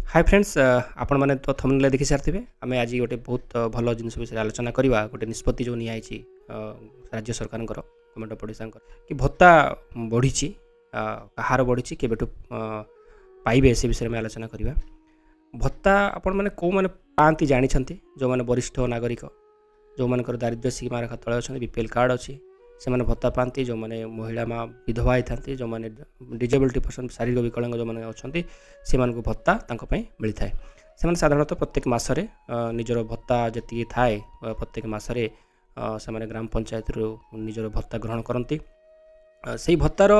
Hi friends आपण मैंने तो थंबनेल देखि सारी आम आज गोटे बहुत भल जिन विषय आलोचना करवा गोटे निष्पत्ति जो निआई राज्य सरकार गवर्नमेंट ऑफ ओडिशा कि भत्ता बढ़ी कहार बढ़ी केबेठू पाइबे से विषय में आलोचना करवा। भत्ता आपण मैंने कौ मैंने पाती जानते जो मैंने वरिष्ठ नागरिक जो मानकर दारिद्र्य सीमा रेखा तले अच्छा बीपीएल कार्ड अच्छी से मैंने भत्ता पाती जो मैंने महिला माँ विधवा होता जो मैंने डिजेबिलिटी पर्सन शारीरिक विकलांग जो मैंने अच्छा से भत्ता मिलता है। से साधारणतः प्रत्येक मसरे निजर भत्ता जी थाए प्रत्येक मसरे से ग्राम पंचायत निजर भत्ता ग्रहण करती से भत्तार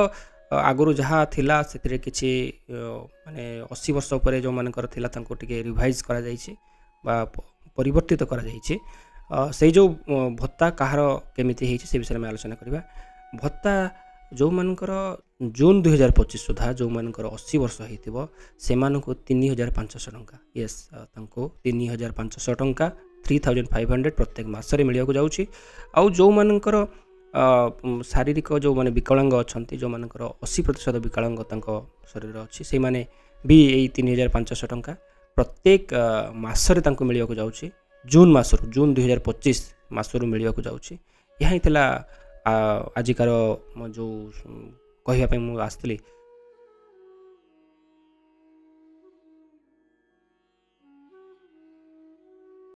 आगुरी जहाँ थिला से किसी माने 80 वर्ष उपर जो मानकर थिला तांको टिके रिवाइज करा जाइछि बा परिवर्तित करा जाइछि। से जो भत्ता कहार केमिति है से विषय में आलोचना करवा। भत्ता जो मानकर जून 2025 सुधा जो मानकर 80 वर्ष होइतिबो से मानको 3500 टंका यस तांको 3500 टंका 3500 प्रत्येक मासरे मिलिया को जाउछि। आउ जो मानकर शारीरिक जो माने विकलांग अछंती जो मानकर 80% विकलांग तांको शरीर अछि से माने भी एई 3500 टंका प्रत्येक मासरे तांको मिलिया को जाउछि। जून मासरू जून 2025 मासरू मिलिया को जाउछि। यहाँ ही थिला आजिकार जो कहवाई आसती